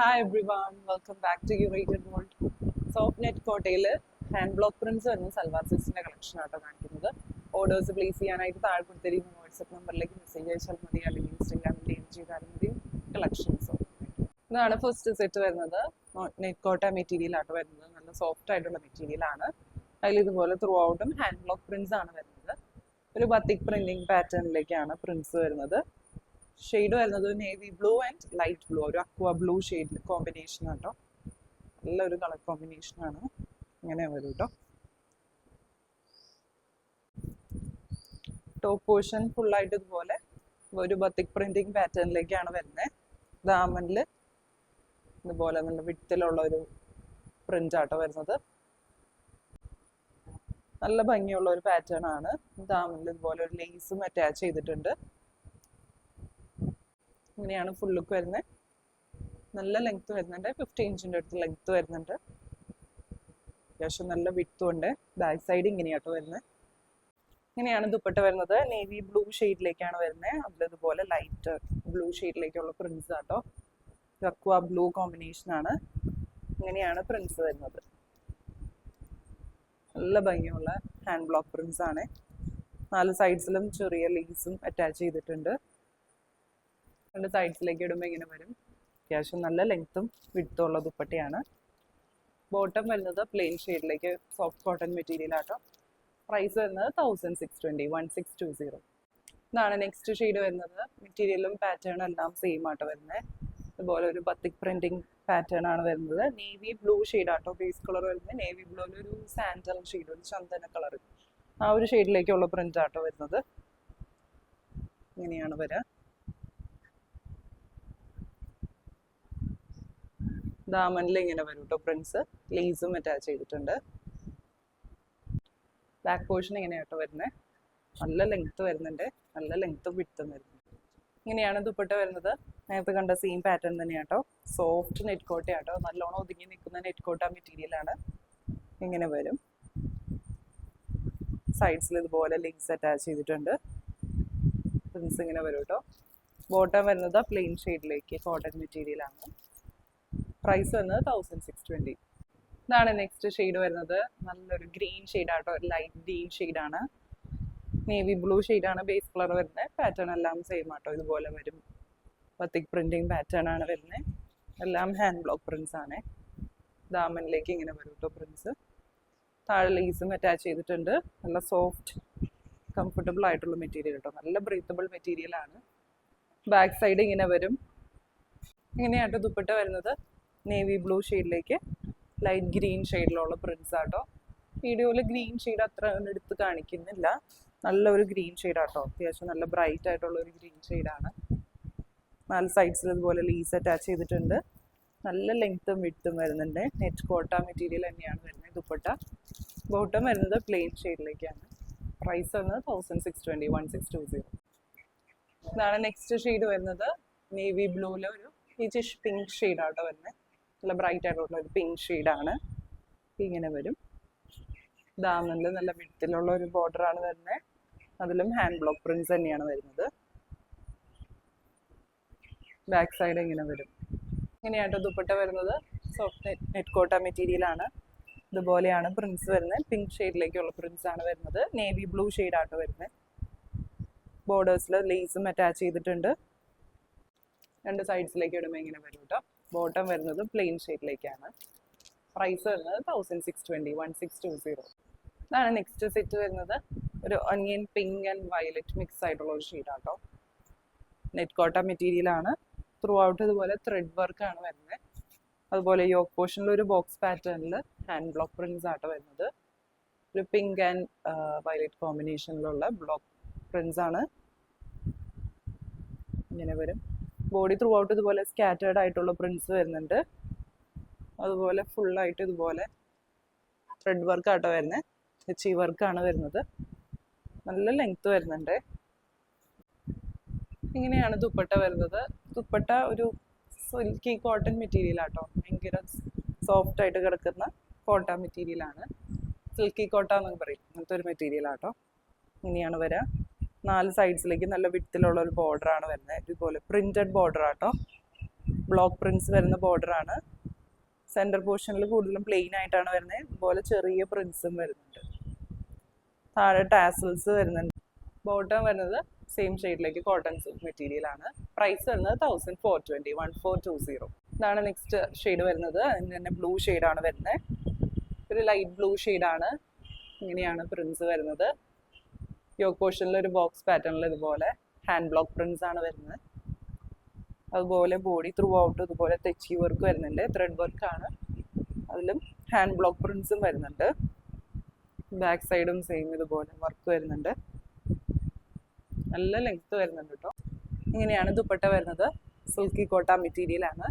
Hi everyone, welcome back to Curated World. Soft net കോട്ടയിൽ hand block prints വരുന്ന salwar സെറ്റ്സിന്റെ collection ആട്ടോ കാണിക്കുന്നത്. Orders place ചെയ്യാനായിട്ട് താഴെ കൊടുത്തിരിക്കുന്ന വാട്സ്ആപ്പ് നമ്പറിലേക്ക് മെസ്സേജ് അയച്ചാൽ മതി, അല്ലെങ്കിൽ ഇൻസ്റ്റാഗ്രാമിൽ DM ചെയ്താലും മതി. കളക്ഷൻസ് ഇതാണ് ഫസ്റ്റ് സെറ്റ് വരുന്നത്. നെറ്റ് കോട്ട മെറ്റീരിയൽ ആട്ടോ വരുന്നത്. നല്ല സോഫ്റ്റ് ആയിട്ടുള്ള മെറ്റീരിയൽ ആണ്. അതിൽ ഇതുപോലെ ത്രൂ ഔട്ടും ഹാൻഡ് ബ്ലോക്ക് പ്രിന്റ്സ് ആണ് വരുന്നത്. ഒരു ബത്തിക് പ്രിന്റിംഗ് പാറ്റേണിലേക്കാണ് പ്രിന്റ്സ് വരുന്നത്. ഷെയ്ഡ് വരുന്നത് navy blue and light blue, ഒരു അക്വ ബ്ലൂ ഷെയ്ഡ് കോമ്പിനേഷൻ ആട്ടോ. നല്ലൊരു കളർ കോമ്പിനേഷൻ ആണ്. ഇങ്ങനെ വരും കേട്ടോ. ടോപ്പ് പോർഷൻ ഫുള്ളായിട്ട് ഇതുപോലെ ഒരു ബത്തിക് പ്രിന്റിംഗ് പാറ്റേണിലേക്കാണ് വരുന്നത്. ദാമനിൽ ഇതുപോലെ നല്ല വിട്ടിലുള്ള ഒരു പ്രിന്റ് ആട്ടോ വരുന്നത്. നല്ല ഭംഗിയുള്ള ഒരു പാറ്റേൺ ആണ്. ദാമനിൽ ഇതുപോലെ ഒരു ലേസും അറ്റാച്ച് ചെയ്തിട്ടുണ്ട്. ഇങ്ങനെയാണ് ഫുൾ ലുക്ക് വരുന്നത്. നല്ല ലെങ്ത് വരുന്നുണ്ട്, 15 ഇഞ്ചിൻ്റെ അടുത്ത് ലെങ്ത് വരുന്നുണ്ട്. അത്യാവശ്യം നല്ല വിട്ടും ഉണ്ട്. ബാക്ക് സൈഡ് ഇങ്ങനെയാട്ടോ വരുന്നത്. ഇങ്ങനെയാണ് ദുപ്പട്ട വരുന്നത്. നേവി ബ്ലൂ ഷെയ്ഡിലേക്കാണ് വരുന്നത്. അതിലിതുപോലെ ലൈറ്റ് ബ്ലൂ ഷെയ്ഡിലേക്കുള്ള പ്രിന്റ്സ് ആട്ടോ. അക്വ ബ്ലൂ കോമ്പിനേഷൻ ആണ്. ഇങ്ങനെയാണ് പ്രിന്റ്സ് വരുന്നത്. നല്ല ഭംഗിയുള്ള ഹാൻഡ് ബ്ലോക്ക് പ്രിന്റ്സ് ആണ്. 4 സൈഡ്സിലും ചെറിയ ലേസും അറ്റാച്ച് ചെയ്തിട്ടുണ്ട്. 2 സൈഡ്സിലേക്ക് ഇടുമ്പോൾ ഇങ്ങനെ വരും. അത്യാവശ്യം നല്ല ലെങ്ത്തും വിഡ്ത്തും ഉള്ള ദുപ്പട്ടയാണ്. ബോട്ടം വരുന്നത് പ്ലെയിൻ ഷെയ്ഡിലേക്ക് സോഫ്റ്റ് കോട്ടൺ മെറ്റീരിയൽ ആട്ടോ. പ്രൈസ് വരുന്നത് 1620. ഇതാണ് നെക്സ്റ്റ് ഷെയ്ഡ് വരുന്നത്. മെറ്റീരിയലും പാറ്റേണും എല്ലാം സെയിം ആട്ടോ വരുന്നത്. ഇതുപോലെ ഒരു ബത്തിക് പ്രിന്റിംഗ് പാറ്റേൺ ആണ് വരുന്നത്. നേവി ബ്ലൂ ഷെയ്ഡ് ആട്ടോ ബേസ് കളർ വരുന്നത്. നേവി ബ്ലൂവിൽ ഒരു സാൻഡൽ ഷെയ്ഡ്, ഒരു ചന്ദന കളർ, ആ ഒരു ഷെയ്ഡിലേക്കുള്ള പ്രിന്റ് ആട്ടോ വരുന്നത്. ഇങ്ങനെയാണ് വരിക. ദാമനിൽ ഇങ്ങനെ വരും കേട്ടോ പ്രിന്റ്സ്. ലേസും അറ്റാച്ച് ചെയ്തിട്ടുണ്ട്. ബാക്ക് പോർഷൻ ഇങ്ങനെയാട്ടോ വരുന്നത്. നല്ല ലെങ്ത് വരുന്നുണ്ട്. നല്ല ലെങ്ത്തും വിട്ടും വരുന്നുണ്ട്. ഇങ്ങനെയാണ് ദുപ്പട്ട വരുന്നത്. നേരത്തെ കണ്ട സെയിം പാറ്റേൺ തന്നെയാട്ടോ. സോഫ്റ്റ് നെറ്റ് കോട്ടയാട്ടോ. നല്ലോണം ഒതുങ്ങി നിൽക്കുന്ന നെറ്റ് കോട്ട മെറ്റീരിയൽ ആണ്. ഇങ്ങനെ വരും. സൈഡ്സിൽ ഇതുപോലെ ലേസ് അറ്റാച്ച് ചെയ്തിട്ടുണ്ട്. പ്രിന്റ്സ് ഇങ്ങനെ വരും കേട്ടോ. ബോട്ടം വരുന്നത് പ്ലെയിൻ ഷെയ്ഡിലേക്ക് കോട്ടൺ മെറ്റീരിയൽ ആണ്. പ്രൈസ് വന്നത് 1620. ഇതാണ് നെക്സ്റ്റ് ഷെയ്ഡ് വരുന്നത്. നല്ലൊരു ഗ്രീൻ ഷെയ്ഡ് ആട്ടോ. ലൈറ്റ് ഗ്രീൻ ഷെയ്ഡാണ്. നേവി ബ്ലൂ ഷെയ്ഡാണ് ബേസ് കളർ വരുന്നത്. പാറ്റേൺ എല്ലാം സെയിം ആട്ടോ. ഇതുപോലെ വരും. ബത്തിക് പ്രിന്റിംഗ് പാറ്റേൺ ആണ് വരുന്നത്. എല്ലാം ഹാൻഡ് ബ്ലോക്ക് പ്രിന്റ്സ് ആണ്. ദാമനിലേക്ക് ഇങ്ങനെ വരും കേട്ടോ പ്രിന്റ്സ്. താഴെ ലേസും അറ്റാച്ച് ചെയ്തിട്ടുണ്ട്. നല്ല സോഫ്റ്റ് കംഫർട്ടബിൾ ആയിട്ടുള്ള മെറ്റീരിയൽ കേട്ടോ. നല്ല ബ്രീത്തബിൾ മെറ്റീരിയൽ ആണ്. ബാക്ക് സൈഡ് ഇങ്ങനെ വരും. ഇങ്ങനെയാട്ടോ ദുപ്പട്ട വരുന്നത്. നേവി ബ്ലൂ ഷെയ്ഡിലേക്ക് ലൈറ്റ് ഗ്രീൻ ഷെയ്ഡിലുള്ള പ്രിന്റ്സ് ആട്ടോ. വീഡിയോയിൽ ഗ്രീൻ ഷെയ്ഡ് അത്ര എടുത്ത് കാണിക്കുന്നില്ല. നല്ലൊരു ഗ്രീൻ ഷെയ്ഡ് ആട്ടോ. അത്യാവശ്യം നല്ല ബ്രൈറ്റ് ആയിട്ടുള്ള ഒരു ഗ്രീൻ ഷെയ്ഡാണ്. 4 സൈഡ്സിൽ ഇതുപോലെ ലീസ് അറ്റാച്ച് ചെയ്തിട്ടുണ്ട്. നല്ല ലെങ്ത്തും വിട്ടും വരുന്നുണ്ട്. നെറ്റ് കോട്ട മെറ്റീരിയൽ തന്നെയാണ് വരുന്നത് ദുപ്പട്ട. ബോട്ടം വരുന്നത് പ്ലെയിൻ ഷെയ്ഡിലേക്കാണ്. പ്രൈസ് വരുന്നത് 1620. ഇതാണ് നെക്സ്റ്റ് ഷെയ്ഡ് വരുന്നത്. നേവി ബ്ലൂവിൽ ഒരു പീച്ചിഷ് പിങ്ക് ഷെയ്ഡ് ആട്ടോ വരുന്നത്. നല്ല ബ്രൈറ്റ് ആയിട്ടുള്ള ഒരു പിങ്ക് ഷെയ്ഡാണ്. ഇങ്ങനെ വരും. ദാമനിൽ നല്ല വിഡ്ത്തിലുള്ള ഒരു ബോർഡർ ആണ് വരുന്നത്. അതിലും ഹാൻഡ് ബ്ലോക്ക് പ്രിന്റ്സ് തന്നെയാണ് വരുന്നത്. ബാക്ക് സൈഡ് ഇങ്ങനെ വരും. ഇങ്ങനെയാട്ടോ ദുപ്പട്ട വരുന്നത്. സോഫ്റ്റ് നെറ്റ് കോട്ട മെറ്റീരിയൽ ആണ്. ഇതുപോലെയാണ് പ്രിന്റ്സ് വരുന്നത്. പിങ്ക് ഷെയ്ഡിലേക്കുള്ള പ്രിന്റ്സ് ആണ് വരുന്നത്. നേവി ബ്ലൂ ഷെയ്ഡ് ആട്ടോ വരുന്നത്. ബോർഡേഴ്സിൽ ലേസും അറ്റാച്ച് ചെയ്തിട്ടുണ്ട്. 2 സൈഡ്സിലേക്ക് ഇടുമ്പോൾ ഇങ്ങനെ വരും കേട്ടോ. ബോട്ടം വരുന്നത് പ്ലെയിൻ ഷെയ്ഡിലേക്കാണ്. പ്രൈസ് വരുന്നത് 1620. ഇതാണ് നെക്സ്റ്റ് സെറ്റ് വരുന്നത്. ഒരു onion pink and violet mix ആയിട്ടുള്ള ഒരു ഷെയ്ഡാട്ടോ. നെറ്റ് കോട്ട മെറ്റീരിയൽ ആണ്. ത്രൂ ഔട്ട് ഇതുപോലെ ത്രെഡ് വർക്ക് ആണ് വരുന്നത്. അതുപോലെ യോക്ക് പോർഷനിൽ ഒരു ബോക്സ് പാറ്റേണിൽ ഹാൻഡ് ബ്ലോക്ക് പ്രിന്റ്സ് ആട്ടോ വരുന്നത്. ഒരു പിങ്ക് ആൻഡ് വയലറ്റ് കോമ്പിനേഷനിലുള്ള ബ്ലോക്ക് പ്രിന്റ്സ് ആണ്. ഇങ്ങനെ വരും. ബോഡി ത്രൂ ഔട്ട് ഇതുപോലെ സ്കാറ്റേർഡ് ആയിട്ടുള്ള പ്രിന്റ്സ് വരുന്നുണ്ട്. അതുപോലെ ഫുള്ളായിട്ട് ഇതുപോലെ ത്രെഡ് വർക്ക് ആട്ടോ വരുന്നത്. എച്ച് വർക്കാണ് വരുന്നത്. നല്ല ലെങ്ത് വരുന്നുണ്ട്. ഇങ്ങനെയാണ് ദുപ്പട്ട വരുന്നത്. ദുപ്പട്ട ഒരു സിൽക്കി കോട്ടൺ മെറ്റീരിയൽ ആട്ടോ. ഭയങ്കര സോഫ്റ്റ് ആയിട്ട് കിടക്കുന്ന കോട്ട മെറ്റീരിയൽ ആണ്. സിൽക്കി കോട്ട എന്നൊക്കെ പറയും. അങ്ങനത്തെ ഒരു മെറ്റീരിയൽ ആട്ടോ. ഇങ്ങനെയാണ് വരിക. 4 സൈഡ്സിലേക്ക് നല്ല വിഡ്ത്തിലുള്ള ഒരു ബോർഡർ ആണ് വരുന്നത്. ഇതുപോലെ പ്രിന്റഡ് ബോർഡർ ആട്ടോ. ബ്ലോക്ക് പ്രിന്റ്സ് വരുന്ന ബോർഡർ ആണ്. സെൻറ്റർ പോർഷനിൽ കൂടുതലും പ്ലെയിൻ ആയിട്ടാണ് വരുന്നത്. അതുപോലെ ചെറിയ പ്രിന്റ്സും വരുന്നുണ്ട്. താഴെ ടാസൽസ് വരുന്നുണ്ട്. ബോട്ടം വരുന്നത് സെയിം ഷെയ്ഡിലേക്ക് കോട്ടൺ സിൽക്ക് മെറ്റീരിയൽ ആണ്. പ്രൈസ് വരുന്നത് 1420, 1420. ഇതാണ് നെക്സ്റ്റ് ഷെയ്ഡ് വരുന്നത്. അതിന് തന്നെ ബ്ലൂ ഷെയ്ഡാണ് വരുന്നത്. ഒരു ലൈറ്റ് ബ്ലൂ ഷെയ്ഡാണ്. ഇങ്ങനെയാണ് പ്രിന്റ്സ് വരുന്നത്. യോക്ക് പോർഷനിൽ ഒരു ബോക്സ് പാറ്റേണിൽ ഇതുപോലെ ഹാൻഡ് ബ്ലോക്ക് പ്രിന്റ്സ് ആണ് വരുന്നത്. അതുപോലെ ബോഡി ത്രൂ ഔട്ട് ഇതുപോലെ തെച്ചി വർക്ക് വരുന്നുണ്ട്. ത്രെഡ് വർക്കാണ്. അതിലും ഹാൻഡ് ബ്ലോക്ക് പ്രിന്റ്സും വരുന്നുണ്ട്. ബാക്ക് സൈഡും സെയിം ഇതുപോലെ വർക്ക് വരുന്നുണ്ട്. നല്ല ലെങ്ത് വരുന്നുണ്ട് കേട്ടോ. ഇങ്ങനെയാണ് ദുപ്പട്ട വരുന്നത്. സിൽക്കി കോട്ട മെറ്റീരിയൽ ആണ്.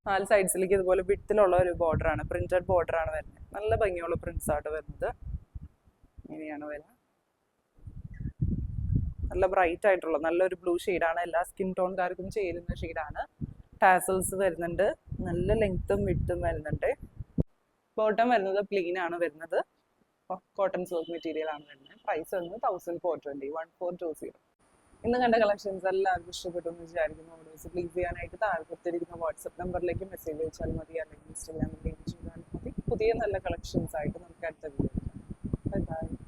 4 സൈഡ്സിലേക്ക് ഇതുപോലെ വിട്ടിലുള്ള ഒരു ബോർഡർ ആണ്. പ്രിന്റഡ് ബോർഡർ ആണ് വരുന്നത്. നല്ല ഭംഗിയുള്ള പ്രിന്റ്സ് ആയിട്ട് വരുന്നത്. ഇങ്ങനെയാണ് വരുന്നത്. നല്ല ബ്രൈറ്റ് ആയിട്ടുള്ള നല്ലൊരു ബ്ലൂ ഷെയ്ഡാണ്. എല്ലാ സ്കിൻ ടോൺകാർക്കും ചേരുന്ന ഷെയ്ഡാണ്. ടാസൽസ് വരുന്നുണ്ട്. നല്ല ലെങ്ത്തും വിട്ടും വരുന്നുണ്ട്. ബോട്ടം വരുന്നത് പ്ലെയിൻ ആണ് വരുന്നത്. കോട്ടൺ സിൽക്ക് മെറ്റീരിയൽ ആണ് വരുന്നത്. പ്രൈസ് വരുന്നത് 1420, 1420. ഇന്ന് കണ്ട കളക്ഷൻസ് എല്ലാവർക്കും ഇഷ്ടപ്പെട്ടു എന്ന് വിചാരിക്കുന്നു. ഓർഡേഴ്സ് പ്ലേസ് ചെയ്യാനായിട്ട് താഴെ കൊടുത്തിരിക്കുന്ന വാട്സപ്പ് നമ്പറിലേക്ക് മെസ്സേജ് അയച്ചാൽ മതി, അല്ലെങ്കിൽ ഇൻസ്റ്റാഗ്രാമിൽ ചെയ്താൽ മതി. പുതിയ നല്ല കളക്ഷൻസ് ആയിട്ട് നമുക്ക് അടുത്ത വീഡിയോ. Bye bye.